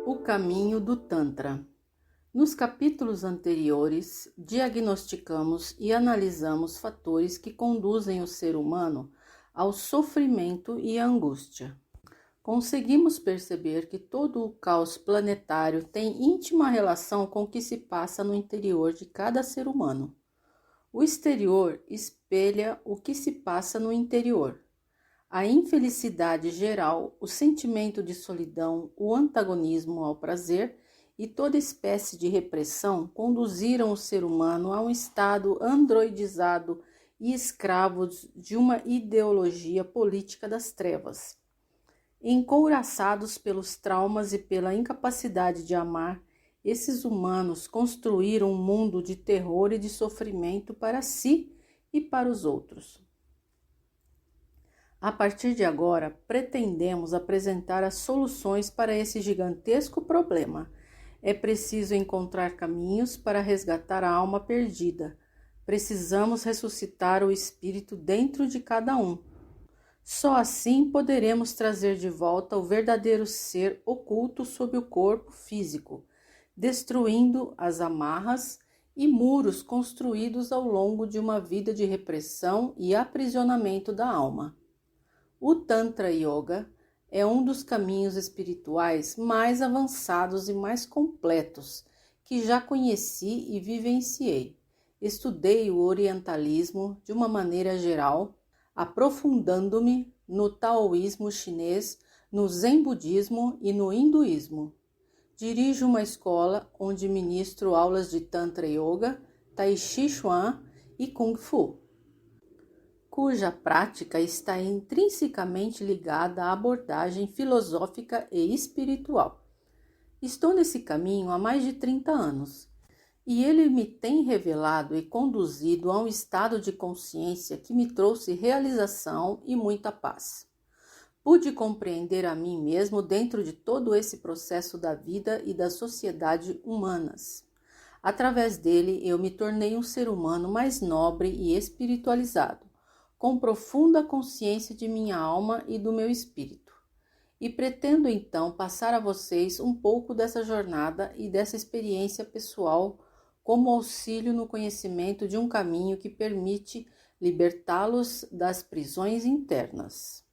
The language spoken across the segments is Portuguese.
O caminho do Tantra. Nos capítulos anteriores, diagnosticamos e analisamos fatores que conduzem o ser humano ao sofrimento e à angústia. Conseguimos perceber que todo o caos planetário tem íntima relação com o que se passa no interior de cada ser humano. O exterior espelha o que se passa no interior. A infelicidade geral, o sentimento de solidão, o antagonismo ao prazer e toda espécie de repressão conduziram o ser humano a um estado androidizado e escravo de uma ideologia política das trevas. Encouraçados pelos traumas e pela incapacidade de amar, esses humanos construíram um mundo de terror e de sofrimento para si e para os outros. A partir de agora, pretendemos apresentar as soluções para esse gigantesco problema. É preciso encontrar caminhos para resgatar a alma perdida. Precisamos ressuscitar o espírito dentro de cada um. Só assim poderemos trazer de volta o verdadeiro ser oculto sob o corpo físico, destruindo as amarras e muros construídos ao longo de uma vida de repressão e aprisionamento da alma. O Tantra Yoga é um dos caminhos espirituais mais avançados e mais completos que já conheci e vivenciei. Estudei o orientalismo de uma maneira geral, aprofundando-me no taoísmo chinês, no zen budismo e no hinduísmo. Dirijo uma escola onde ministro aulas de Tantra Yoga, Tai Chi Chuan e Kung Fu, cuja prática está intrinsecamente ligada à abordagem filosófica e espiritual. Estou nesse caminho há mais de 30 anos, e ele me tem revelado e conduzido a um estado de consciência que me trouxe realização e muita paz. Pude compreender a mim mesmo dentro de todo esse processo da vida e da sociedade humanas. Através dele, eu me tornei um ser humano mais nobre e espiritualizado, com profunda consciência de minha alma e do meu espírito. E pretendo então passar a vocês um pouco dessa jornada e dessa experiência pessoal como auxílio no conhecimento de um caminho que permite libertá-los das prisões internas.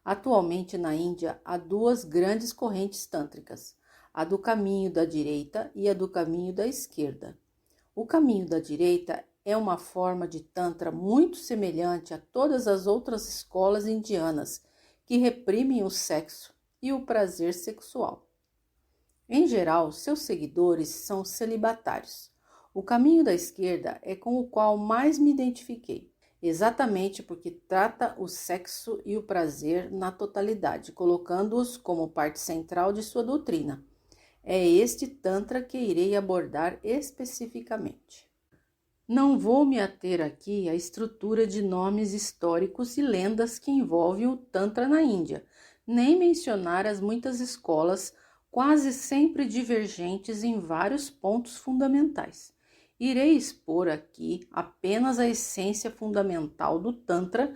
Atualmente na Índia há duas grandes correntes tântricas, a do caminho da direita e a do caminho da esquerda. O caminho da direita é uma forma de Tantra muito semelhante a todas as outras escolas indianas que reprimem o sexo e o prazer sexual. Em geral, seus seguidores são celibatários. O caminho da esquerda é com o qual mais me identifiquei, exatamente porque trata o sexo e o prazer na totalidade, colocando-os como parte central de sua doutrina. É este Tantra que irei abordar especificamente. Não vou me ater aqui à estrutura de nomes históricos e lendas que envolvem o Tantra na Índia, nem mencionar as muitas escolas, quase sempre divergentes em vários pontos fundamentais. Irei expor aqui apenas a essência fundamental do Tantra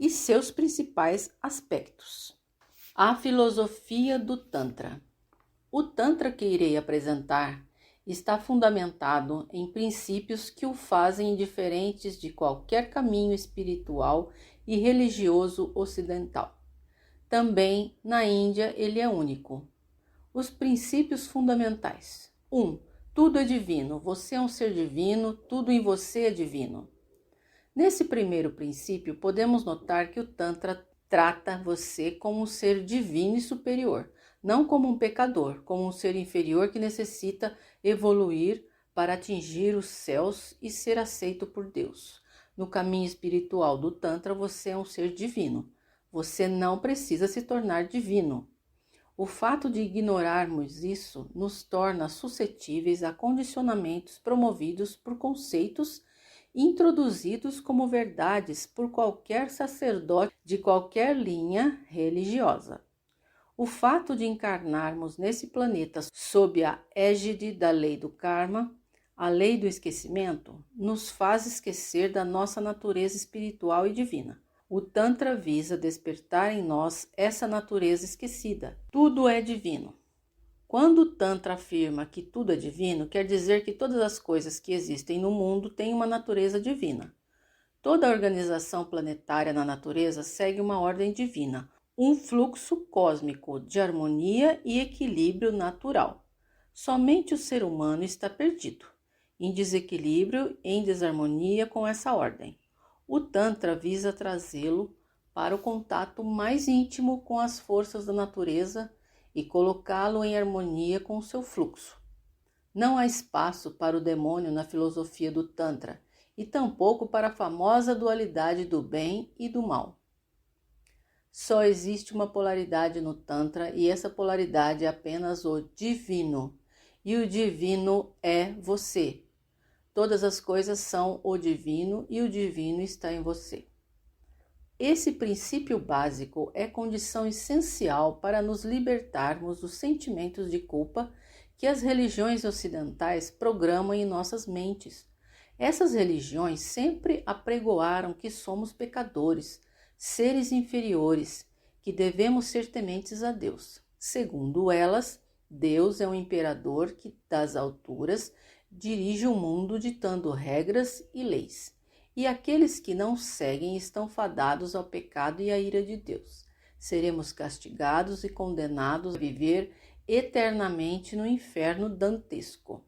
e seus principais aspectos. A filosofia do Tantra. O Tantra que irei apresentar está fundamentado em princípios que o fazem diferentes de qualquer caminho espiritual e religioso ocidental. Também na Índia ele é único. Os princípios fundamentais. 1. Tudo é divino. Você é um ser divino, tudo em você é divino. Nesse primeiro princípio, podemos notar que o Tantra trata você como um ser divino e superior, não como um pecador, como um ser inferior que necessita evoluir para atingir os céus e ser aceito por Deus. No caminho espiritual do Tantra, você é um ser divino. Você não precisa se tornar divino. O fato de ignorarmos isso nos torna suscetíveis a condicionamentos promovidos por conceitos introduzidos como verdades por qualquer sacerdote de qualquer linha religiosa. O fato de encarnarmos nesse planeta sob a égide da lei do karma, a lei do esquecimento, nos faz esquecer da nossa natureza espiritual e divina. O Tantra visa despertar em nós essa natureza esquecida. Tudo é divino. Quando o Tantra afirma que tudo é divino, quer dizer que todas as coisas que existem no mundo têm uma natureza divina. Toda a organização planetária na natureza segue uma ordem divina, um fluxo cósmico de harmonia e equilíbrio natural. Somente o ser humano está perdido, em desequilíbrio, em desarmonia com essa ordem. O Tantra visa trazê-lo para o contato mais íntimo com as forças da natureza e colocá-lo em harmonia com o seu fluxo. Não há espaço para o demônio na filosofia do Tantra e tampouco para a famosa dualidade do bem e do mal. Só existe uma polaridade no Tantra e essa polaridade é apenas o divino. E o divino é você. Todas as coisas são o divino e o divino está em você. Esse princípio básico é condição essencial para nos libertarmos dos sentimentos de culpa que as religiões ocidentais programam em nossas mentes. Essas religiões sempre apregoaram que somos pecadores, seres inferiores, que devemos ser tementes a Deus. Segundo elas, Deus é um imperador que, das alturas, dirige o mundo ditando regras e leis. E aqueles que não seguem estão fadados ao pecado e à ira de Deus. Seremos castigados e condenados a viver eternamente no inferno dantesco.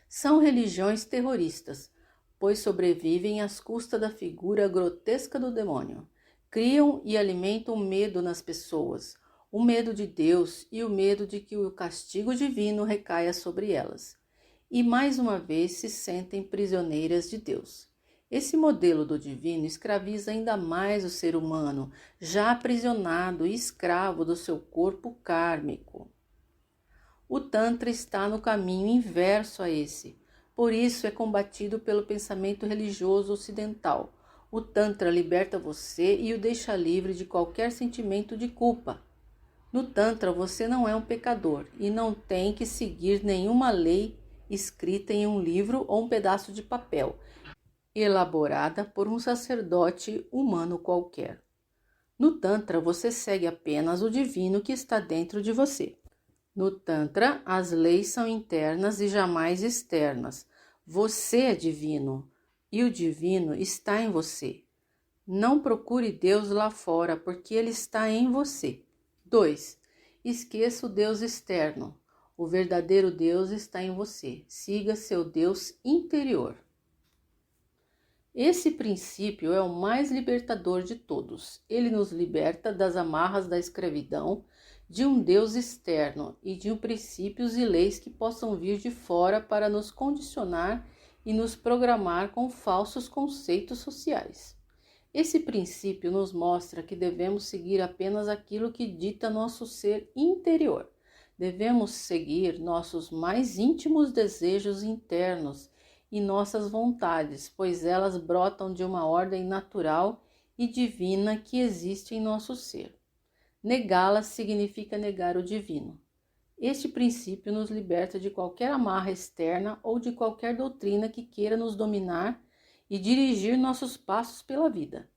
São religiões terroristas, pois sobrevivem às custas da figura grotesca do demônio. Criam e alimentam medo nas pessoas, o medo de Deus e o medo de que o castigo divino recaia sobre elas. E mais uma vez se sentem prisioneiras de Deus. Esse modelo do divino escraviza ainda mais o ser humano, já aprisionado e escravo do seu corpo kármico. O Tantra está no caminho inverso a esse, por isso é combatido pelo pensamento religioso ocidental. O Tantra liberta você e o deixa livre de qualquer sentimento de culpa. No Tantra você não é um pecador e não tem que seguir nenhuma lei escrita em um livro ou um pedaço de papel, elaborada por um sacerdote humano qualquer. No Tantra, você segue apenas o divino que está dentro de você. No Tantra, as leis são internas e jamais externas. Você é divino e o divino está em você. Não procure Deus lá fora, porque ele está em você. 2. Esqueça o Deus externo. O verdadeiro Deus está em você. Siga seu Deus interior. Esse princípio é o mais libertador de todos. Ele nos liberta das amarras da escravidão, de um Deus externo e de princípios e leis que possam vir de fora para nos condicionar e nos programar com falsos conceitos sociais. Esse princípio nos mostra que devemos seguir apenas aquilo que dita nosso ser interior. Devemos seguir nossos mais íntimos desejos internos e nossas vontades, pois elas brotam de uma ordem natural e divina que existe em nosso ser. Negá-las significa negar o divino. Este princípio nos liberta de qualquer amarra externa ou de qualquer doutrina que queira nos dominar e dirigir nossos passos pela vida.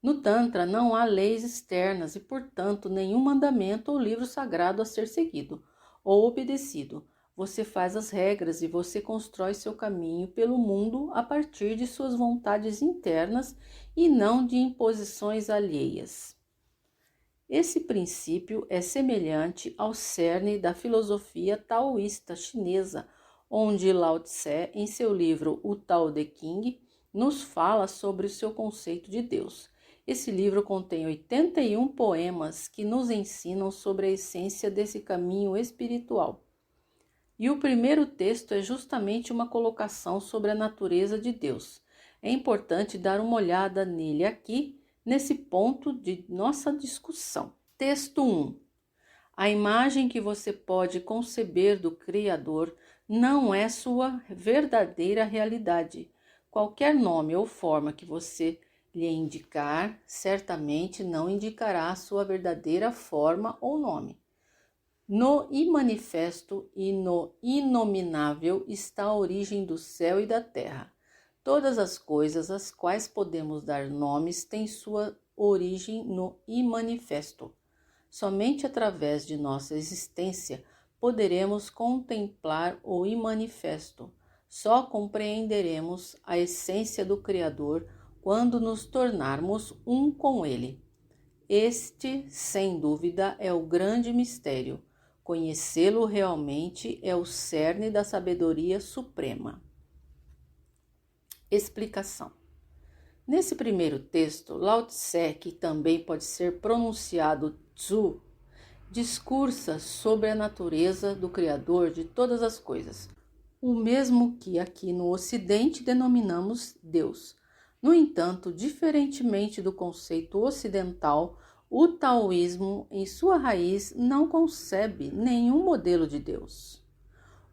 No Tantra não há leis externas e, portanto, nenhum mandamento ou livro sagrado a ser seguido ou obedecido. Você faz as regras e você constrói seu caminho pelo mundo a partir de suas vontades internas e não de imposições alheias. Esse princípio é semelhante ao cerne da filosofia taoísta chinesa, onde Lao Tse, em seu livro O Tao Te Ching, nos fala sobre o seu conceito de Deus. Esse livro contém 81 poemas que nos ensinam sobre a essência desse caminho espiritual. E o primeiro texto é justamente uma colocação sobre a natureza de Deus. É importante dar uma olhada nele aqui, nesse ponto de nossa discussão. Texto 1. A imagem que você pode conceber do Criador não é sua verdadeira realidade. Qualquer nome ou forma que você lhe indicar, certamente não indicará a sua verdadeira forma ou nome. No imanifesto e no inominável está a origem do céu e da terra. Todas as coisas às quais podemos dar nomes têm sua origem no imanifesto. Somente através de nossa existência poderemos contemplar o imanifesto. Só compreenderemos a essência do Criador quando nos tornarmos um com Ele. Este, sem dúvida, é o grande mistério. Conhecê-lo realmente é o cerne da sabedoria suprema. Explicação. Nesse primeiro texto, Lao Tse, que também pode ser pronunciado Tzu, discursa sobre a natureza do Criador de todas as coisas, o mesmo que aqui no Ocidente denominamos Deus. No entanto, diferentemente do conceito ocidental, o taoísmo, em sua raiz, não concebe nenhum modelo de Deus.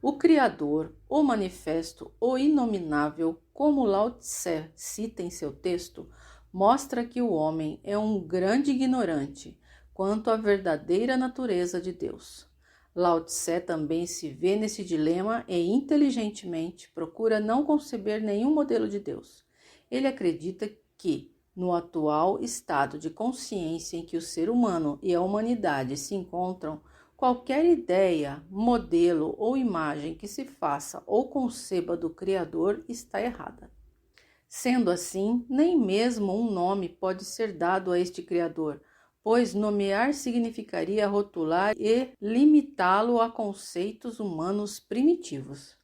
O Criador, o Manifesto, o Inominável, como Lao Tse cita em seu texto, mostra que o homem é um grande ignorante quanto à verdadeira natureza de Deus. Lao Tse também se vê nesse dilema e inteligentemente procura não conceber nenhum modelo de Deus. Ele acredita que, no atual estado de consciência em que o ser humano e a humanidade se encontram, qualquer ideia, modelo ou imagem que se faça ou conceba do Criador está errada. Sendo assim, nem mesmo um nome pode ser dado a este Criador, pois nomear significaria rotular e limitá-lo a conceitos humanos primitivos.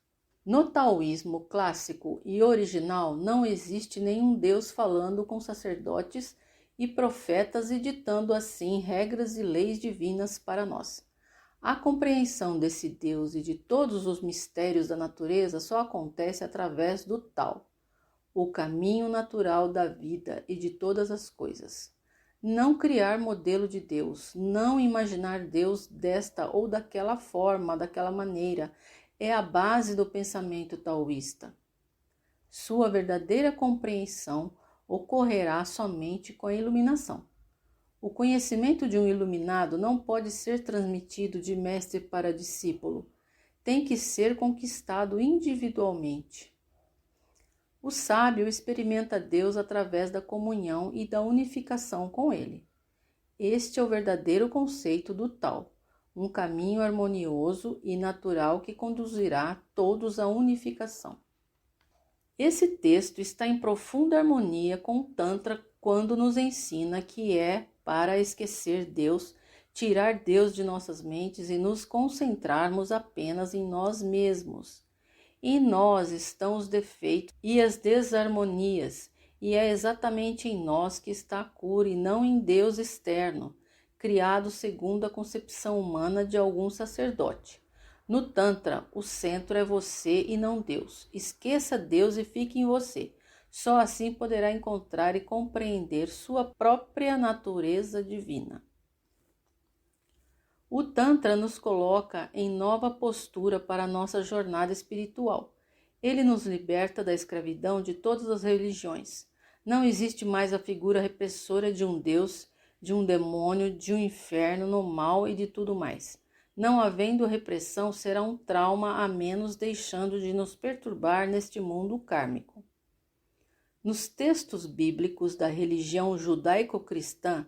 No taoísmo clássico e original não existe nenhum Deus falando com sacerdotes e profetas e ditando assim regras e leis divinas para nós. A compreensão desse Deus e de todos os mistérios da natureza só acontece através do Tao, o caminho natural da vida e de todas as coisas. Não criar modelo de Deus, não imaginar Deus desta ou daquela forma, daquela maneira, é a base do pensamento taoísta. Sua verdadeira compreensão ocorrerá somente com a iluminação. O conhecimento de um iluminado não pode ser transmitido de mestre para discípulo, tem que ser conquistado individualmente. O sábio experimenta Deus através da comunhão e da unificação com Ele. Este é o verdadeiro conceito do Tao, um caminho harmonioso e natural que conduzirá todos à unificação. Esse texto está em profunda harmonia com o Tantra quando nos ensina que é para esquecer Deus, tirar Deus de nossas mentes e nos concentrarmos apenas em nós mesmos. Em nós estão os defeitos e as desarmonias, e é exatamente em nós que está a cura e não em Deus externo, criado segundo a concepção humana de algum sacerdote. No Tantra, o centro é você e não Deus. Esqueça Deus e fique em você. Só assim poderá encontrar e compreender sua própria natureza divina. O Tantra nos coloca em nova postura para a nossa jornada espiritual. Ele nos liberta da escravidão de todas as religiões. Não existe mais a figura repressora de um Deus, de um demônio, de um inferno, no mal e de tudo mais. Não havendo repressão, será um trauma a menos, deixando de nos perturbar neste mundo kármico. Nos textos bíblicos da religião judaico-cristã,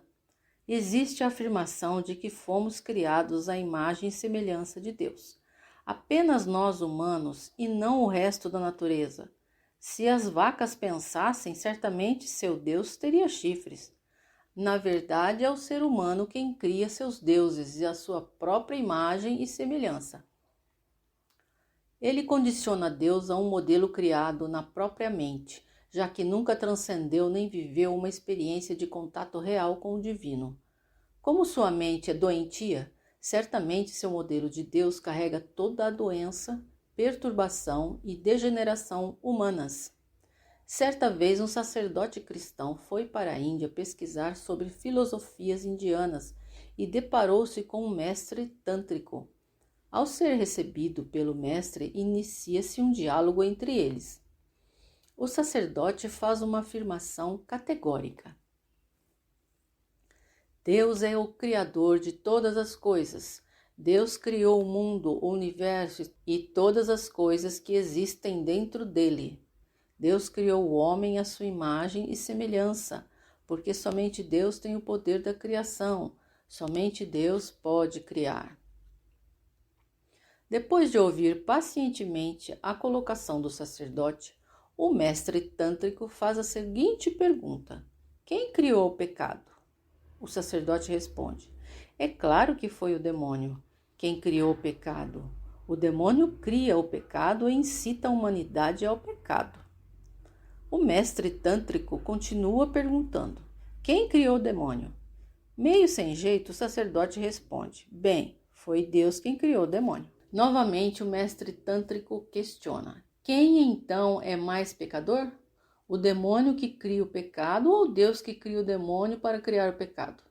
existe a afirmação de que fomos criados à imagem e semelhança de Deus. Apenas nós humanos e não o resto da natureza. Se as vacas pensassem, certamente seu Deus teria chifres. Na verdade, é o ser humano quem cria seus deuses e a sua própria imagem e semelhança. Ele condiciona Deus a um modelo criado na própria mente, já que nunca transcendeu nem viveu uma experiência de contato real com o divino. Como sua mente é doentia, certamente seu modelo de Deus carrega toda a doença, perturbação e degeneração humanas. Certa vez um sacerdote cristão foi para a Índia pesquisar sobre filosofias indianas e deparou-se com um mestre tântrico. Ao ser recebido pelo mestre, inicia-se um diálogo entre eles. O sacerdote faz uma afirmação categórica. Deus é o Criador de todas as coisas. Deus criou o mundo, o universo e todas as coisas que existem dentro dele. Deus criou o homem à sua imagem e semelhança, porque somente Deus tem o poder da criação. Somente Deus pode criar. Depois de ouvir pacientemente a colocação do sacerdote, o mestre tântrico faz a seguinte pergunta: quem criou o pecado? O sacerdote responde: é claro que foi o demônio. Quem criou o pecado? O demônio cria o pecado e incita a humanidade ao pecado. O mestre tântrico continua perguntando: quem criou o demônio? Meio sem jeito, o sacerdote responde: bem, foi Deus quem criou o demônio. Novamente, o mestre tântrico questiona: quem então é mais pecador? O demônio que cria o pecado ou Deus que cria o demônio para criar o pecado?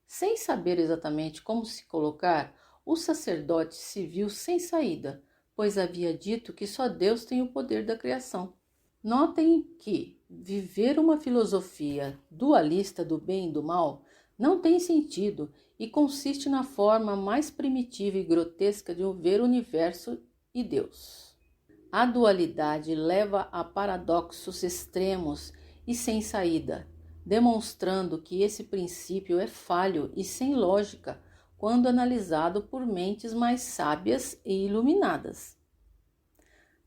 Sem saber exatamente como se colocar, o sacerdote se viu sem saída, pois havia dito que só Deus tem o poder da criação. Notem que viver uma filosofia dualista do bem e do mal não tem sentido e consiste na forma mais primitiva e grotesca de ver o universo e Deus. A dualidade leva a paradoxos extremos e sem saída, demonstrando que esse princípio é falho e sem lógica quando analisado por mentes mais sábias e iluminadas.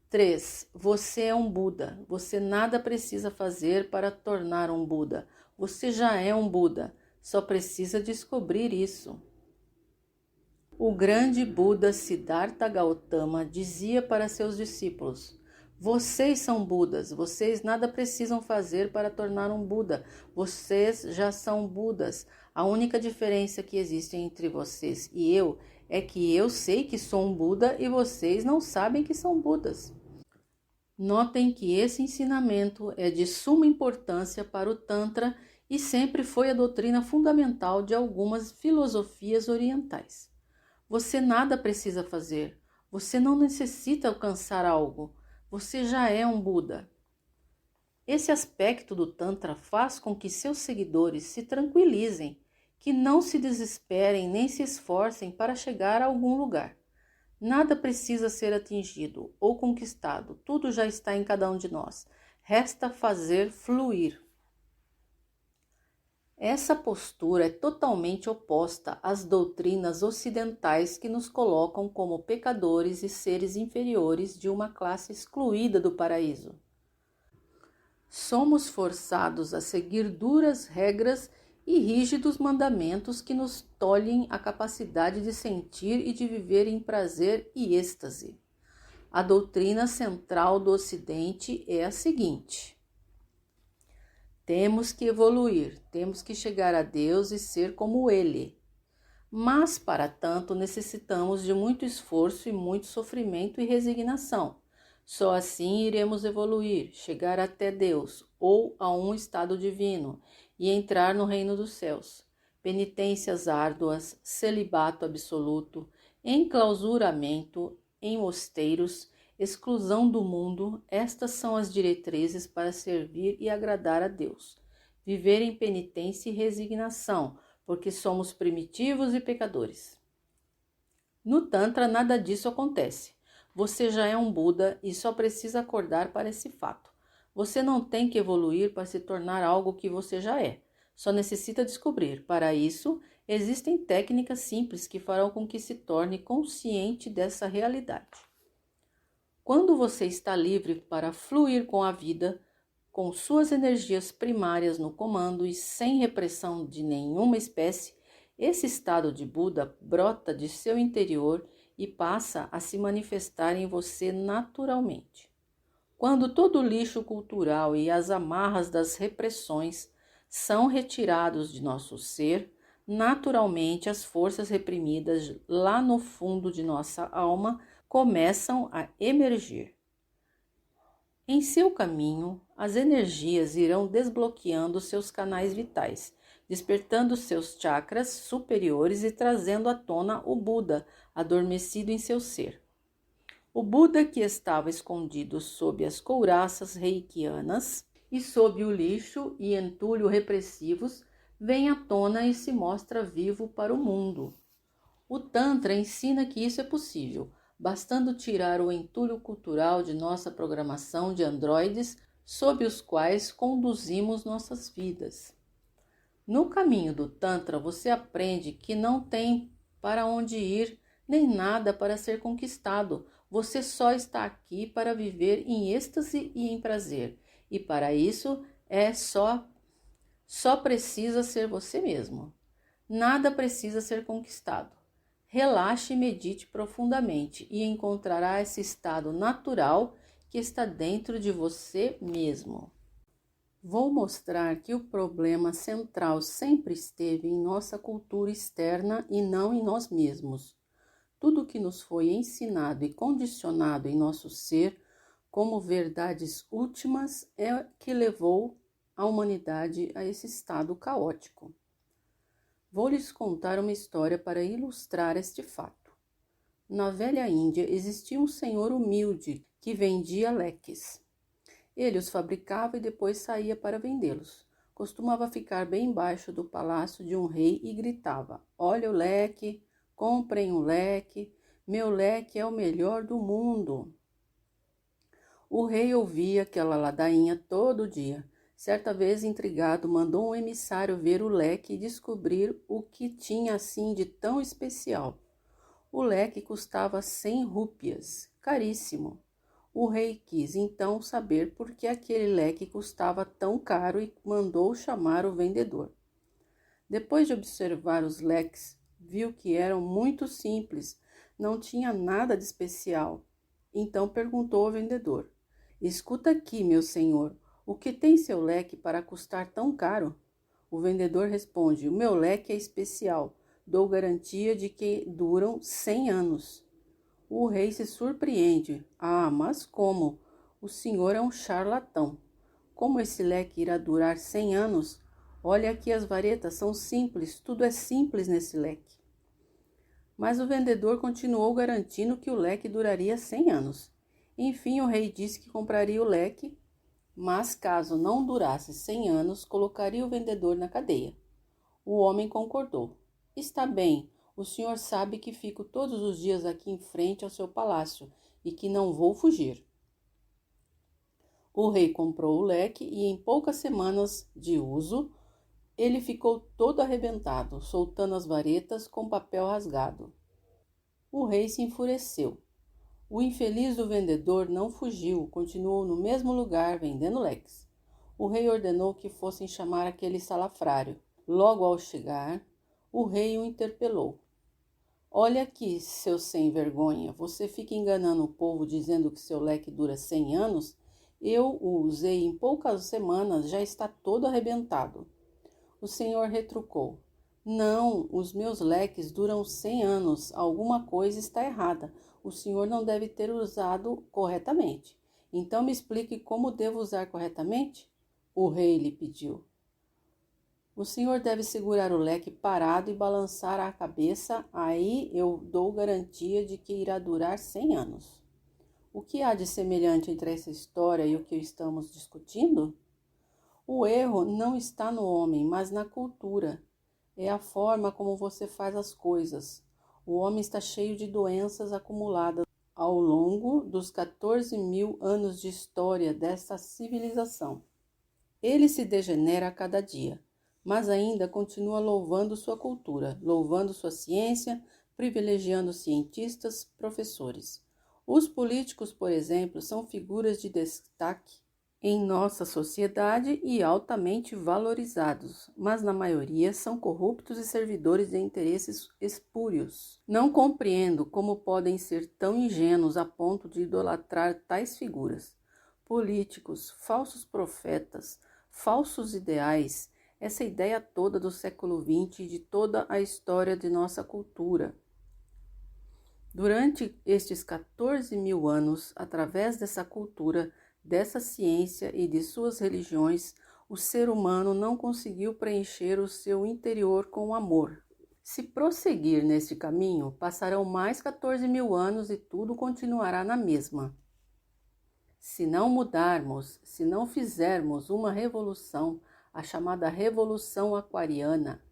3. Você é um Buda. Você nada precisa fazer para tornar um Buda. Você já é um Buda. Só precisa descobrir isso. O grande Buda Siddhartha Gautama dizia para seus discípulos: vocês são Budas, vocês nada precisam fazer para tornar um Buda, vocês já são Budas. A única diferença que existe entre vocês e eu é que eu sei que sou um Buda e vocês não sabem que são Budas. Notem que esse ensinamento é de suma importância para o Tantra e sempre foi a doutrina fundamental de algumas filosofias orientais. Você nada precisa fazer, você não necessita alcançar algo, você já é um Buda. Esse aspecto do Tantra faz com que seus seguidores se tranquilizem, que não se desesperem nem se esforcem para chegar a algum lugar. Nada precisa ser atingido ou conquistado, tudo já está em cada um de nós. Resta fazer fluir. Essa postura é totalmente oposta às doutrinas ocidentais que nos colocam como pecadores e seres inferiores de uma classe excluída do paraíso. Somos forçados a seguir duras regras e rígidos mandamentos que nos tolhem a capacidade de sentir e de viver em prazer e êxtase. A doutrina central do Ocidente é a seguinte: temos que evoluir, temos que chegar a Deus e ser como Ele. Mas, para tanto, necessitamos de muito esforço e muito sofrimento e resignação. Só assim iremos evoluir, chegar até Deus ou a um estado divino e entrar no reino dos céus. Penitências árduas, celibato absoluto, enclausuramento em mosteiros, exclusão do mundo, estas são as diretrizes para servir e agradar a Deus. Viver em penitência e resignação, porque somos primitivos e pecadores. No Tantra, nada disso acontece. Você já é um Buda e só precisa acordar para esse fato. Você não tem que evoluir para se tornar algo que você já é. Só necessita descobrir. Para isso, existem técnicas simples que farão com que se torne consciente dessa realidade. Quando você está livre para fluir com a vida, com suas energias primárias no comando e sem repressão de nenhuma espécie, esse estado de Buda brota de seu interior e passa a se manifestar em você naturalmente. Quando todo o lixo cultural e as amarras das repressões são retirados de nosso ser, naturalmente as forças reprimidas lá no fundo de nossa alma começam a emergir. Em seu caminho, as energias irão desbloqueando seus canais vitais, despertando seus chakras superiores e trazendo à tona o Buda adormecido em seu ser. O Buda que estava escondido sob as couraças reikianas e sob o lixo e entulho repressivos vem à tona e se mostra vivo para o mundo. O Tantra ensina que isso é possível, bastando tirar o entulho cultural de nossa programação de androides sob os quais conduzimos nossas vidas. No caminho do Tantra, você aprende que não tem para onde ir, nem nada para ser conquistado. Você só está aqui para viver em êxtase e em prazer. E para isso só precisa ser você mesmo. Nada precisa ser conquistado. Relaxe e medite profundamente e encontrará esse estado natural que está dentro de você mesmo. Vou mostrar que o problema central sempre esteve em nossa cultura externa e não em nós mesmos. Tudo que nos foi ensinado e condicionado em nosso ser como verdades últimas é que levou a humanidade a esse estado caótico. Vou lhes contar uma história para ilustrar este fato. Na velha Índia existia um senhor humilde que vendia leques. Ele os fabricava e depois saía para vendê-los. Costumava ficar bem embaixo do palácio de um rei e gritava: "Olha o leque, comprem um leque, meu leque é o melhor do mundo." O rei ouvia aquela ladainha todo dia. Certa vez, intrigado, mandou um emissário ver o leque e descobrir o que tinha assim de tão especial. O leque custava 100 rúpias, caríssimo. O rei quis então saber por que aquele leque custava tão caro e mandou chamar o vendedor. Depois de observar os leques, viu que eram muito simples, não tinha nada de especial. Então perguntou ao vendedor: "Escuta aqui, meu senhor, o que tem seu leque para custar tão caro?" O vendedor responde: "O meu leque é especial, dou garantia de que duram 100 anos." O rei se surpreende. "Ah, mas como? O senhor é um charlatão. Como esse leque irá durar 100 anos? Olha aqui, as varetas são simples, tudo é simples nesse leque." Mas o vendedor continuou garantindo que o leque duraria 100 anos. Enfim, o rei disse que compraria o leque, mas caso não durasse 100 anos, colocaria o vendedor na cadeia. O homem concordou. "Está bem, o senhor sabe que fico todos os dias aqui em frente ao seu palácio e que não vou fugir." O rei comprou o leque e em poucas semanas de uso, ele ficou todo arrebentado, soltando as varetas com papel rasgado. O rei se enfureceu. O infeliz do vendedor não fugiu, continuou no mesmo lugar vendendo leques. O rei ordenou que fossem chamar aquele salafrário. Logo ao chegar, o rei o interpelou: "Olha aqui, seu sem vergonha, você fica enganando o povo dizendo que seu leque dura 100 anos? Eu o usei em poucas semanas, já está todo arrebentado." O senhor retrucou: "Não, os meus leques duram 100 anos, alguma coisa está errada. O senhor não deve ter usado corretamente. Então me explique como devo usar corretamente?" O rei lhe pediu. "O senhor deve segurar o leque parado e balançar a cabeça, aí eu dou garantia de que irá durar 100 anos. O que há de semelhante entre essa história e o que estamos discutindo? O erro não está no homem, mas na cultura. É a forma como você faz as coisas. O homem está cheio de doenças acumuladas ao longo dos 14.000 anos de história desta civilização. Ele se degenera a cada dia, mas ainda continua louvando sua cultura, louvando sua ciência, privilegiando cientistas, professores. Os políticos, por exemplo, são figuras de destaque em nossa sociedade e altamente valorizados, mas na maioria são corruptos e servidores de interesses espúrios. Não compreendo como podem ser tão ingênuos a ponto de idolatrar tais figuras. Políticos, falsos profetas, falsos ideais, essa ideia toda do século XX e de toda a história de nossa cultura. Durante estes 14.000 anos, através dessa cultura, dessa ciência e de suas religiões, o ser humano não conseguiu preencher o seu interior com amor. Se prosseguir neste caminho, passarão mais 14.000 anos e tudo continuará na mesma. Se não mudarmos, se não fizermos uma revolução, a chamada Revolução Aquariana,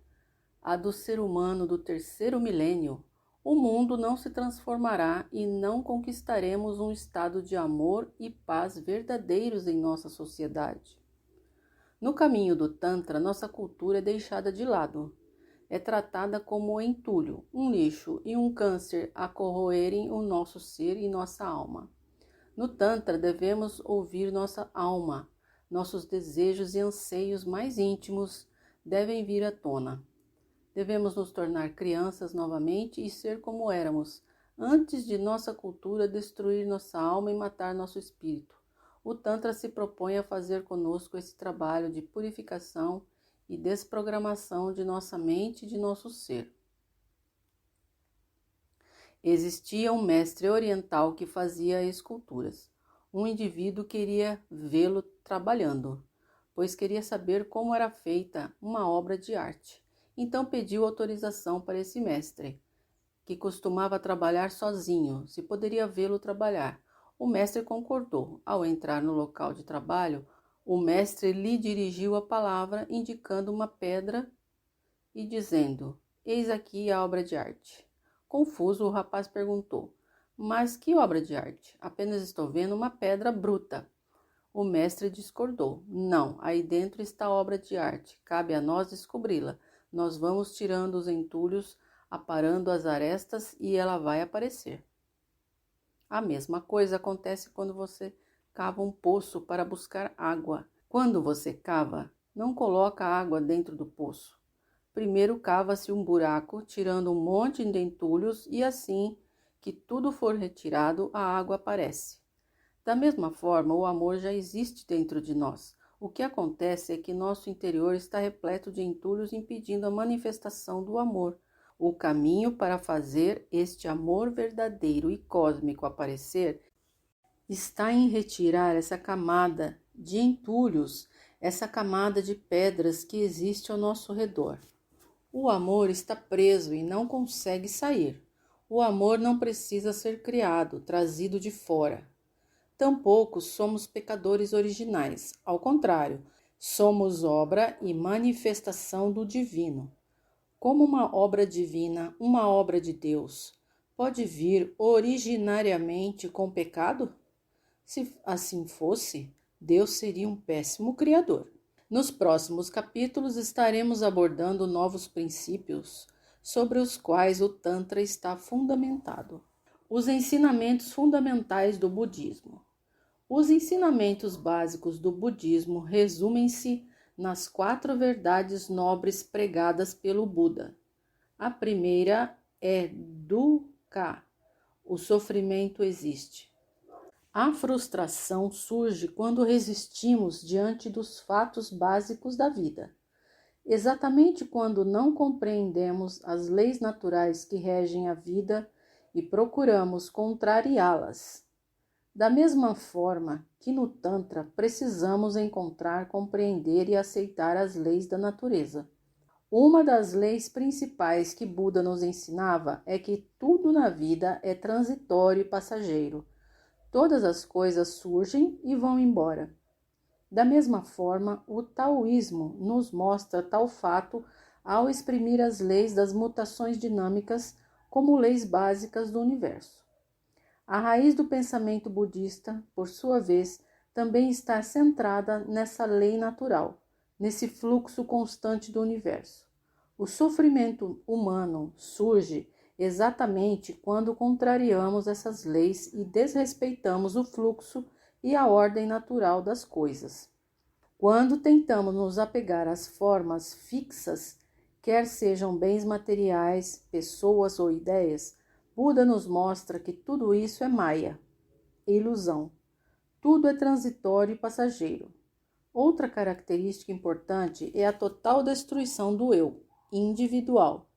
a do ser humano do terceiro milênio, o mundo não se transformará e não conquistaremos um estado de amor e paz verdadeiros em nossa sociedade. No caminho do Tantra, nossa cultura é deixada de lado. É tratada como entulho, um lixo e um câncer a corroerem o nosso ser e nossa alma. No Tantra, devemos ouvir nossa alma. Nossos desejos e anseios mais íntimos devem vir à tona. Devemos nos tornar crianças novamente e ser como éramos, antes de nossa cultura destruir nossa alma e matar nosso espírito. O Tantra se propõe a fazer conosco esse trabalho de purificação e desprogramação de nossa mente e de nosso ser. Existia um mestre oriental que fazia esculturas. Um indivíduo queria vê-lo trabalhando, pois queria saber como era feita uma obra de arte. Então pediu autorização para esse mestre, que costumava trabalhar sozinho, se poderia vê-lo trabalhar. O mestre concordou. Ao entrar no local de trabalho, o mestre lhe dirigiu a palavra, indicando uma pedra e dizendo: "Eis aqui a obra de arte." Confuso, o rapaz perguntou: "Mas que obra de arte? Apenas estou vendo uma pedra bruta." O mestre discordou: "Não, aí dentro está a obra de arte. Cabe a nós descobri-la. Nós vamos tirando os entulhos, aparando as arestas e ela vai aparecer." A mesma coisa acontece quando você cava um poço para buscar água. Quando você cava, não coloca a água dentro do poço. Primeiro cava-se um buraco, tirando um monte de entulhos, e assim que tudo for retirado, a água aparece. Da mesma forma, o amor já existe dentro de nós. O que acontece é que nosso interior está repleto de entulhos, impedindo a manifestação do amor. O caminho para fazer este amor verdadeiro e cósmico aparecer está em retirar essa camada de entulhos, essa camada de pedras que existe ao nosso redor. O amor está preso e não consegue sair. O amor não precisa ser criado, trazido de fora. Tampouco somos pecadores originais. Ao contrário, somos obra e manifestação do divino. Como uma obra divina, uma obra de Deus, pode vir originariamente com pecado? Se assim fosse, Deus seria um péssimo criador. Nos próximos capítulos estaremos abordando novos princípios sobre os quais o Tantra está fundamentado. Os ensinamentos fundamentais do budismo. Os ensinamentos básicos do budismo resumem-se nas 4 verdades nobres pregadas pelo Buda. A primeira é dukkha, o sofrimento existe. A frustração surge quando resistimos diante dos fatos básicos da vida. Exatamente quando não compreendemos as leis naturais que regem a vida e procuramos contrariá-las. Da mesma forma que no Tantra precisamos encontrar, compreender e aceitar as leis da natureza. Uma das leis principais que Buda nos ensinava é que tudo na vida é transitório e passageiro. Todas as coisas surgem e vão embora. Da mesma forma, o taoísmo nos mostra tal fato ao exprimir as leis das mutações dinâmicas como leis básicas do universo. A raiz do pensamento budista, por sua vez, também está centrada nessa lei natural, nesse fluxo constante do universo. O sofrimento humano surge exatamente quando contrariamos essas leis e desrespeitamos o fluxo e a ordem natural das coisas. Quando tentamos nos apegar às formas fixas, quer sejam bens materiais, pessoas ou ideias, Buda nos mostra que tudo isso é Maya, ilusão. Tudo é transitório e passageiro. Outra característica importante é a total destruição do eu, individual.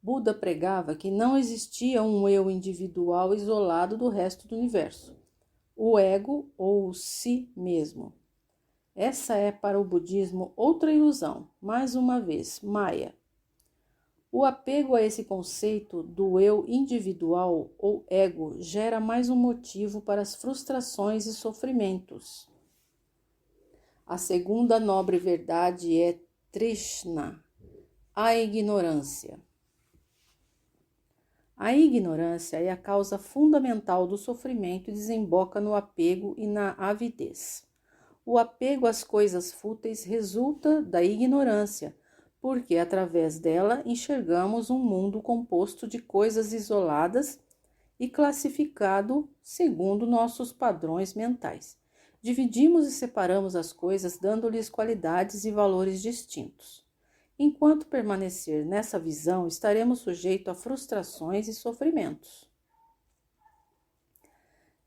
Buda pregava que não existia um eu individual isolado do resto do universo, o ego ou o si mesmo. Essa é para o budismo outra ilusão, mais uma vez, Maya. O apego a esse conceito do eu individual ou ego gera mais um motivo para as frustrações e sofrimentos. A segunda nobre verdade é Trishna, a ignorância. A ignorância é a causa fundamental do sofrimento e desemboca no apego e na avidez. O apego às coisas fúteis resulta da ignorância, porque através dela enxergamos um mundo composto de coisas isoladas e classificado segundo nossos padrões mentais. Dividimos e separamos as coisas, dando-lhes qualidades e valores distintos. Enquanto permanecer nessa visão, estaremos sujeitos a frustrações e sofrimentos.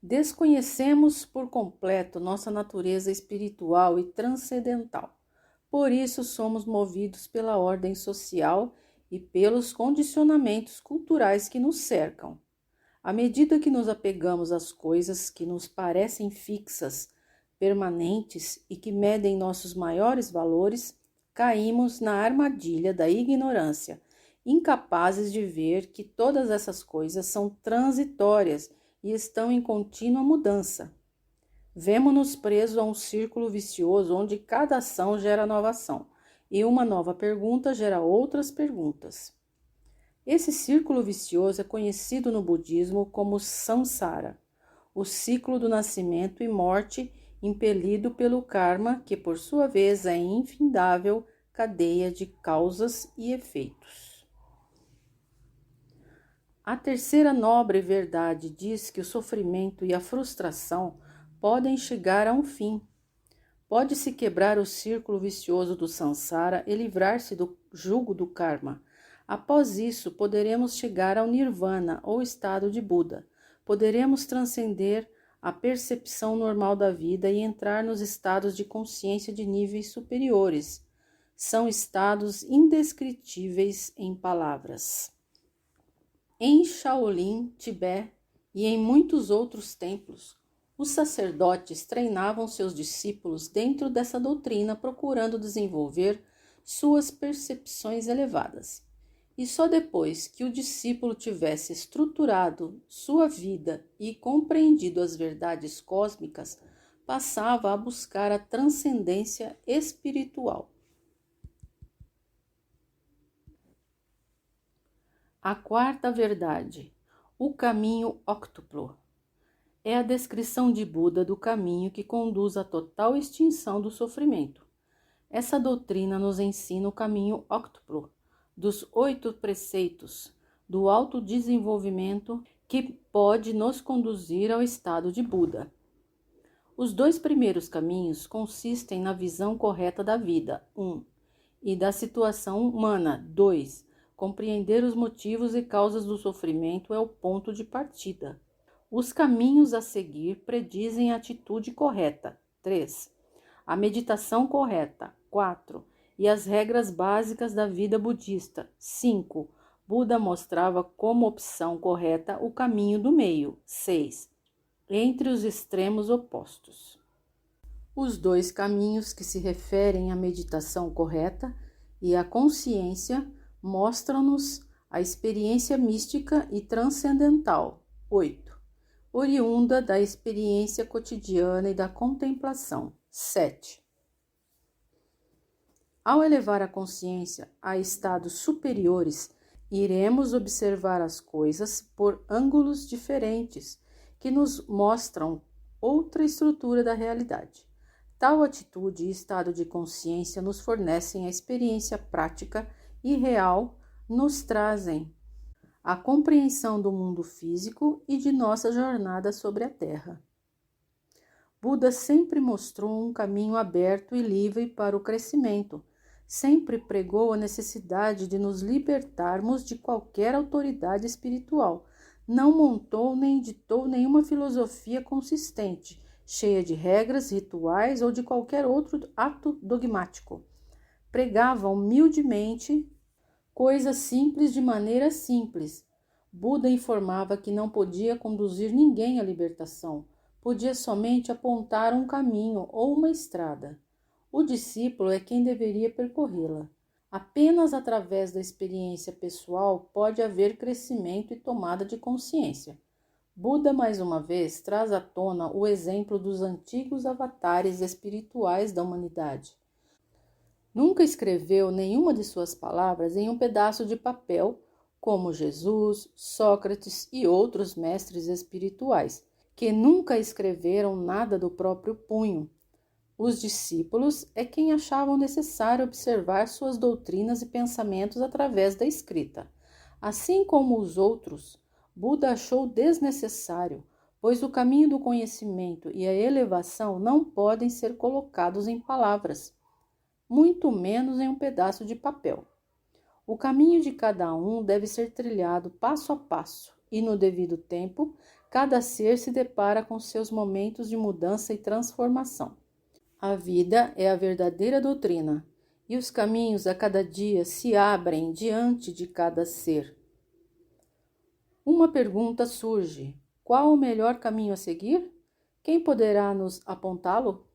Desconhecemos por completo nossa natureza espiritual e transcendental. Por isso somos movidos pela ordem social e pelos condicionamentos culturais que nos cercam. À medida que nos apegamos às coisas que nos parecem fixas, permanentes e que medem nossos maiores valores, caímos na armadilha da ignorância, incapazes de ver que todas essas coisas são transitórias e estão em contínua mudança. Vemo-nos presos a um círculo vicioso onde cada ação gera nova ação e uma nova pergunta gera outras perguntas. Esse círculo vicioso é conhecido no budismo como samsara, o ciclo do nascimento e morte impelido pelo karma, que por sua vez é infindável cadeia de causas e efeitos. A terceira nobre verdade diz que o sofrimento e a frustração podem chegar a um fim. Pode-se quebrar o círculo vicioso do samsara e livrar-se do jugo do karma. Após isso, poderemos chegar ao nirvana ou estado de Buda. Poderemos transcender a percepção normal da vida e entrar nos estados de consciência de níveis superiores. São estados indescritíveis em palavras. Em Shaolin, Tibete e em muitos outros templos, os sacerdotes treinavam seus discípulos dentro dessa doutrina, procurando desenvolver suas percepções elevadas. E só depois que o discípulo tivesse estruturado sua vida e compreendido as verdades cósmicas, passava a buscar a transcendência espiritual. A quarta verdade, o caminho óctuplo, é a descrição de Buda do caminho que conduz à total extinção do sofrimento. Essa doutrina nos ensina o caminho óctuplo, dos 8 preceitos do autodesenvolvimento que pode nos conduzir ao estado de Buda. Os 2 primeiros caminhos consistem na visão correta da vida, 1, e da situação humana, 2. Compreender os motivos e causas do sofrimento é o ponto de partida. Os caminhos a seguir predizem a atitude correta, 3. A meditação correta, 4. E as regras básicas da vida budista. 5. Buda mostrava como opção correta o caminho do meio. 6. Entre os extremos opostos. Os 2 caminhos que se referem à meditação correta e à consciência mostram-nos a experiência mística e transcendental. 8. Oriunda da experiência cotidiana e da contemplação. 7. Ao elevar a consciência a estados superiores, iremos observar as coisas por ângulos diferentes, que nos mostram outra estrutura da realidade. Tal atitude e estado de consciência nos fornecem a experiência prática e real, nos trazem a compreensão do mundo físico e de nossa jornada sobre a Terra. Buda sempre mostrou um caminho aberto e livre para o crescimento. Sempre pregou a necessidade de nos libertarmos de qualquer autoridade espiritual. Não montou nem ditou nenhuma filosofia consistente, cheia de regras, rituais ou de qualquer outro ato dogmático. Pregava humildemente coisas simples de maneira simples. Buda informava que não podia conduzir ninguém à libertação, podia somente apontar um caminho ou uma estrada. O discípulo é quem deveria percorrê-la. Apenas através da experiência pessoal pode haver crescimento e tomada de consciência. Buda, mais uma vez, traz à tona o exemplo dos antigos avatares espirituais da humanidade. Nunca escreveu nenhuma de suas palavras em um pedaço de papel, como Jesus, Sócrates e outros mestres espirituais, que nunca escreveram nada do próprio punho. Os discípulos é quem achavam necessário observar suas doutrinas e pensamentos através da escrita. Assim como os outros, Buda achou desnecessário, pois o caminho do conhecimento e a elevação não podem ser colocados em palavras, muito menos em um pedaço de papel. O caminho de cada um deve ser trilhado passo a passo, e no devido tempo, cada ser se depara com seus momentos de mudança e transformação. A vida é a verdadeira doutrina, e os caminhos a cada dia se abrem diante de cada ser. Uma pergunta surge: qual o melhor caminho a seguir? Quem poderá nos apontá-lo?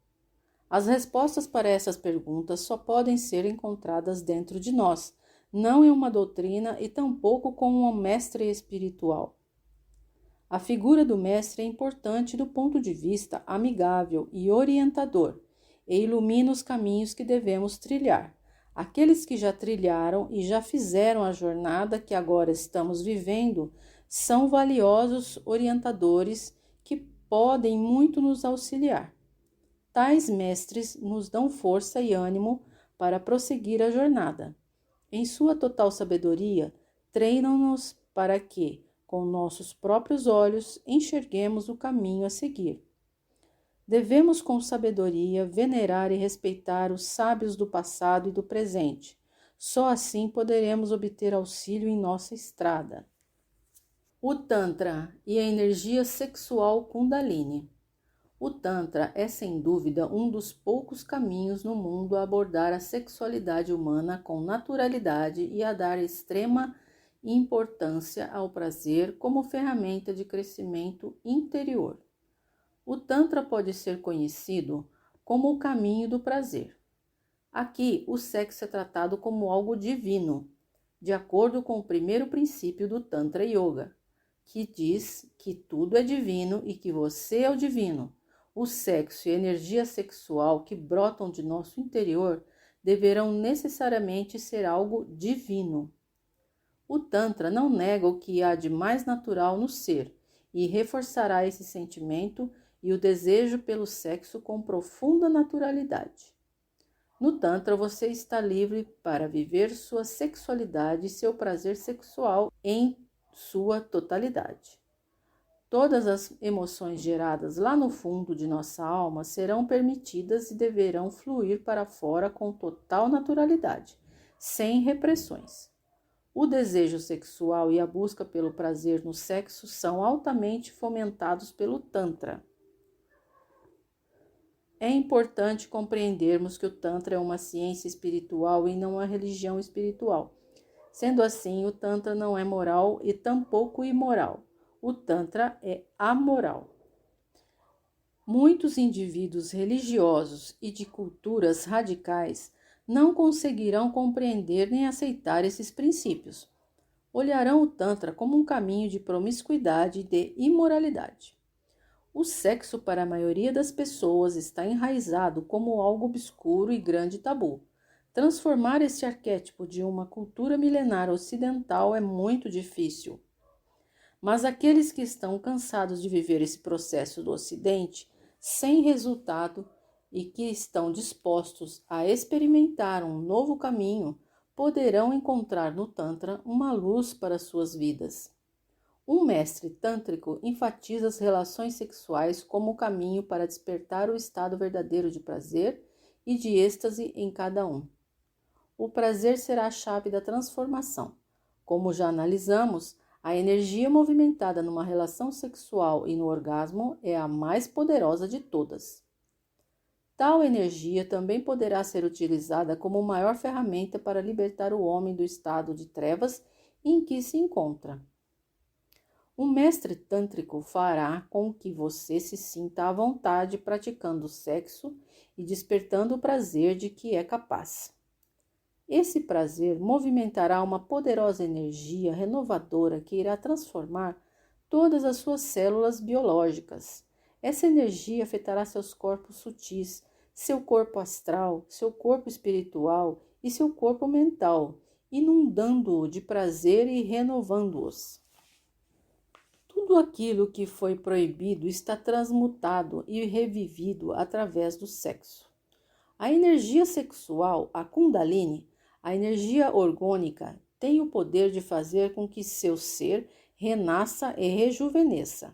As respostas para essas perguntas só podem ser encontradas dentro de nós, não em uma doutrina e tampouco com um mestre espiritual. A figura do mestre é importante do ponto de vista amigável e orientador, e ilumina os caminhos que devemos trilhar. Aqueles que já trilharam e já fizeram a jornada que agora estamos vivendo são valiosos orientadores que podem muito nos auxiliar. Tais mestres nos dão força e ânimo para prosseguir a jornada. Em sua total sabedoria, treinam-nos para que, com nossos próprios olhos, enxerguemos o caminho a seguir. Devemos, com sabedoria, venerar e respeitar os sábios do passado e do presente. Só assim poderemos obter auxílio em nossa estrada. O Tantra e a energia sexual Kundalini. O Tantra é, sem dúvida, um dos poucos caminhos no mundo a abordar a sexualidade humana com naturalidade e a dar extrema importância ao prazer como ferramenta de crescimento interior. O Tantra pode ser conhecido como o caminho do prazer. Aqui, o sexo é tratado como algo divino, de acordo com o primeiro princípio do Tantra Yoga, que diz que tudo é divino e que você é o divino. O sexo e a energia sexual que brotam de nosso interior deverão necessariamente ser algo divino. O Tantra não nega o que há de mais natural no ser e reforçará esse sentimento e o desejo pelo sexo com profunda naturalidade. No Tantra, você está livre para viver sua sexualidade e seu prazer sexual em sua totalidade. Todas as emoções geradas lá no fundo de nossa alma serão permitidas e deverão fluir para fora com total naturalidade, sem repressões. O desejo sexual e a busca pelo prazer no sexo são altamente fomentados pelo Tantra. É importante compreendermos que o Tantra é uma ciência espiritual e não uma religião espiritual. Sendo assim, o Tantra não é moral e tampouco imoral. O Tantra é amoral. Muitos indivíduos religiosos e de culturas radicais não conseguirão compreender nem aceitar esses princípios. Olharão o Tantra como um caminho de promiscuidade e de imoralidade. O sexo, para a maioria das pessoas, está enraizado como algo obscuro e grande tabu. Transformar esse arquétipo de uma cultura milenar ocidental é muito difícil. Mas aqueles que estão cansados de viver esse processo do Ocidente, sem resultado, e que estão dispostos a experimentar um novo caminho, poderão encontrar no Tantra uma luz para suas vidas. Um mestre tântrico enfatiza as relações sexuais como o caminho para despertar o estado verdadeiro de prazer e de êxtase em cada um. O prazer será a chave da transformação. Como já analisamos, a energia movimentada numa relação sexual e no orgasmo é a mais poderosa de todas. Tal energia também poderá ser utilizada como maior ferramenta para libertar o homem do estado de trevas em que se encontra. Um mestre tântrico fará com que você se sinta à vontade praticando o sexo e despertando o prazer de que é capaz. Esse prazer movimentará uma poderosa energia renovadora que irá transformar todas as suas células biológicas. Essa energia afetará seus corpos sutis, seu corpo astral, seu corpo espiritual e seu corpo mental, inundando-o de prazer e renovando-os. Tudo aquilo que foi proibido está transmutado e revivido através do sexo. A energia sexual, a Kundalini, a energia orgânica, tem o poder de fazer com que seu ser renasça e rejuvenesça.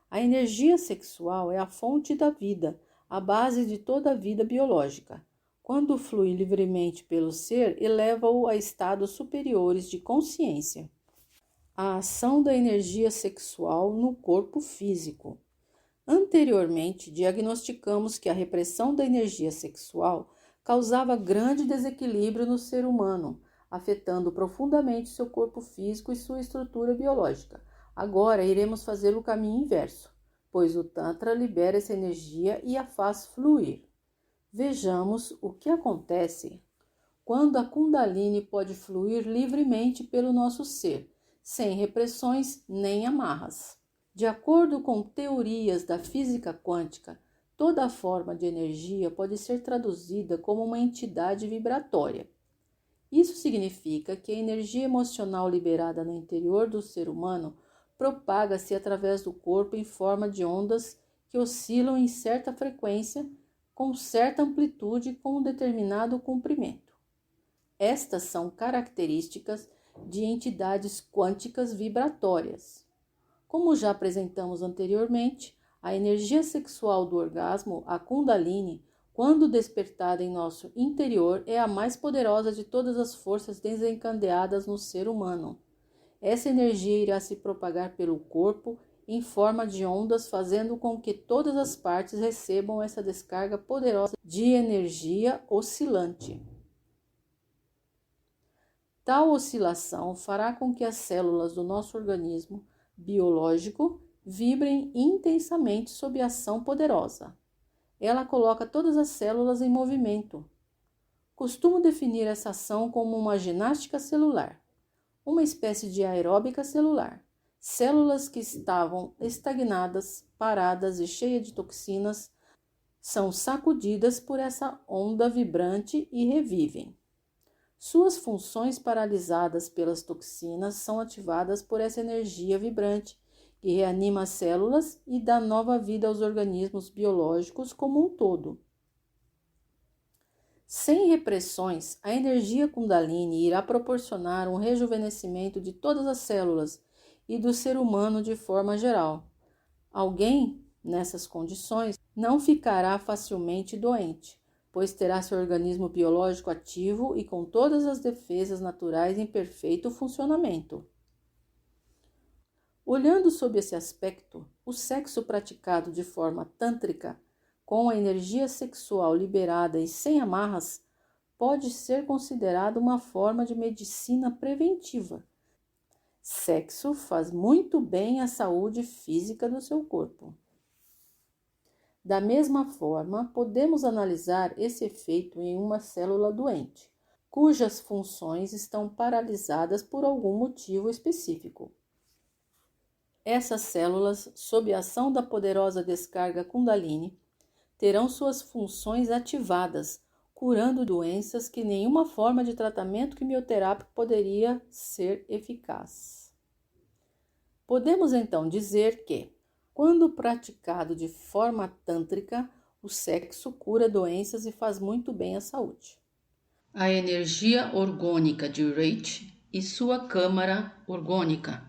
A energia sexual é a fonte da vida, a base de toda a vida biológica. Quando flui livremente pelo ser, eleva-o a estados superiores de consciência. A ação da energia sexual no corpo físico. Anteriormente, diagnosticamos que a repressão da energia sexual causava grande desequilíbrio no ser humano, afetando profundamente seu corpo físico e sua estrutura biológica. Agora iremos fazer o caminho inverso, pois o Tantra libera essa energia e a faz fluir. Vejamos o que acontece quando a Kundalini pode fluir livremente pelo nosso ser, sem repressões nem amarras. De acordo com teorias da física quântica, toda forma de energia pode ser traduzida como uma entidade vibratória. Isso significa que a energia emocional liberada no interior do ser humano propaga-se através do corpo em forma de ondas que oscilam em certa frequência, com certa amplitude e com um determinado comprimento. Estas são características de entidades quânticas vibratórias. Como já apresentamos anteriormente, a energia sexual do orgasmo, a Kundalini, quando despertada em nosso interior, é a mais poderosa de todas as forças desencadeadas no ser humano. Essa energia irá se propagar pelo corpo em forma de ondas, fazendo com que todas as partes recebam essa descarga poderosa de energia oscilante. Tal oscilação fará com que as células do nosso organismo biológico vibrem intensamente sob ação poderosa. Ela coloca todas as células em movimento. Costumo definir essa ação como uma ginástica celular, uma espécie de aeróbica celular. Células que estavam estagnadas, paradas e cheias de toxinas são sacudidas por essa onda vibrante e revivem. Suas funções paralisadas pelas toxinas são ativadas por essa energia vibrante, que reanima as células e dá nova vida aos organismos biológicos como um todo. Sem repressões, a energia Kundalini irá proporcionar um rejuvenescimento de todas as células e do ser humano de forma geral. Alguém, nessas condições, não ficará facilmente doente, pois terá seu organismo biológico ativo e com todas as defesas naturais em perfeito funcionamento. Olhando sob esse aspecto, o sexo praticado de forma tântrica, com a energia sexual liberada e sem amarras, pode ser considerado uma forma de medicina preventiva. Sexo faz muito bem à saúde física do seu corpo. Da mesma forma, podemos analisar esse efeito em uma célula doente, cujas funções estão paralisadas por algum motivo específico. Essas células, sob a ação da poderosa descarga Kundalini, terão suas funções ativadas, curando doenças que nenhuma forma de tratamento quimioterápico poderia ser eficaz. Podemos então dizer que, quando praticado de forma tântrica, o sexo cura doenças e faz muito bem à saúde. A energia orgânica de Reich e sua câmara orgânica.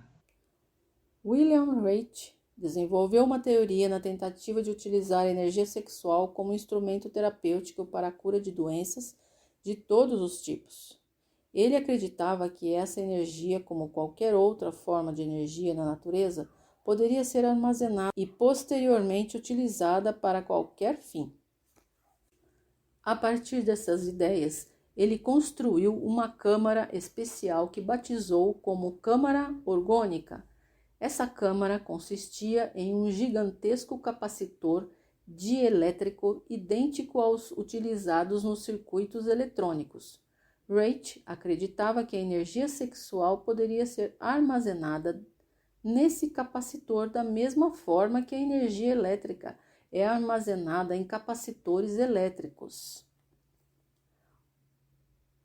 William Reich desenvolveu uma teoria na tentativa de utilizar a energia sexual como instrumento terapêutico para a cura de doenças de todos os tipos. Ele acreditava que essa energia, como qualquer outra forma de energia na natureza, poderia ser armazenada e posteriormente utilizada para qualquer fim. A partir dessas ideias, ele construiu uma câmara especial que batizou como câmara orgânica. Essa câmara consistia em um gigantesco capacitor dielétrico idêntico aos utilizados nos circuitos eletrônicos. Reich acreditava que a energia sexual poderia ser armazenada nesse capacitor da mesma forma que a energia elétrica é armazenada em capacitores elétricos.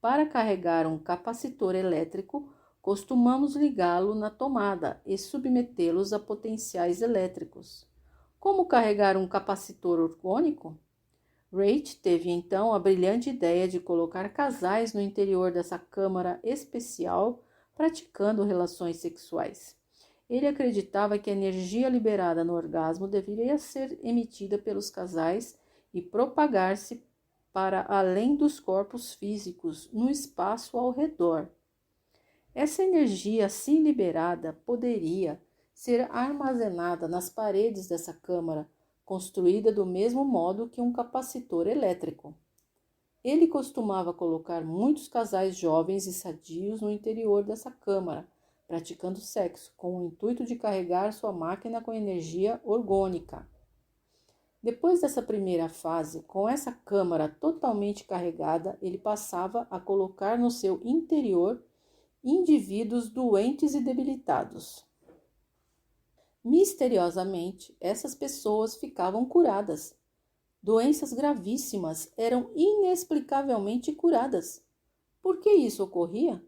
Para carregar um capacitor elétrico, costumamos ligá-lo na tomada e submetê-los a potenciais elétricos. Como carregar um capacitor orgânico? Rach teve então a brilhante ideia de colocar casais no interior dessa câmara especial praticando relações sexuais. Ele acreditava que a energia liberada no orgasmo deveria ser emitida pelos casais e propagar-se para além dos corpos físicos, no espaço ao redor. Essa energia assim liberada poderia ser armazenada nas paredes dessa câmara, construída do mesmo modo que um capacitor elétrico. Ele costumava colocar muitos casais jovens e sadios no interior dessa câmara, praticando sexo, com o intuito de carregar sua máquina com energia orgânica. Depois dessa primeira fase, com essa câmara totalmente carregada, ele passava a colocar no seu interior indivíduos doentes e debilitados. Misteriosamente, essas pessoas ficavam curadas. Doenças gravíssimas eram inexplicavelmente curadas. Por que isso ocorria?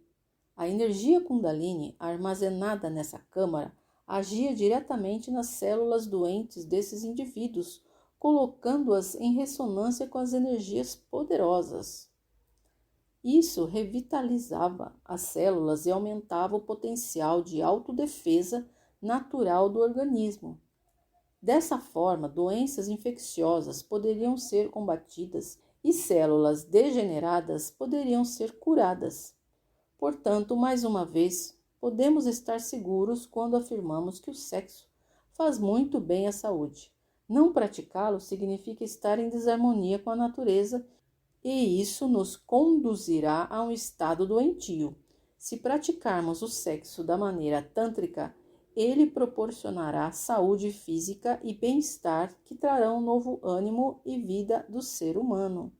A energia Kundalini, armazenada nessa câmara, agia diretamente nas células doentes desses indivíduos, colocando-as em ressonância com as energias poderosas. Isso revitalizava as células e aumentava o potencial de autodefesa natural do organismo. Dessa forma, doenças infecciosas poderiam ser combatidas e células degeneradas poderiam ser curadas. Portanto, mais uma vez, podemos estar seguros quando afirmamos que o sexo faz muito bem à saúde. Não praticá-lo significa estar em desarmonia com a natureza e isso nos conduzirá a um estado doentio. Se praticarmos o sexo da maneira tântrica, ele proporcionará saúde física e bem-estar que trarão novo ânimo e vida do ser humano.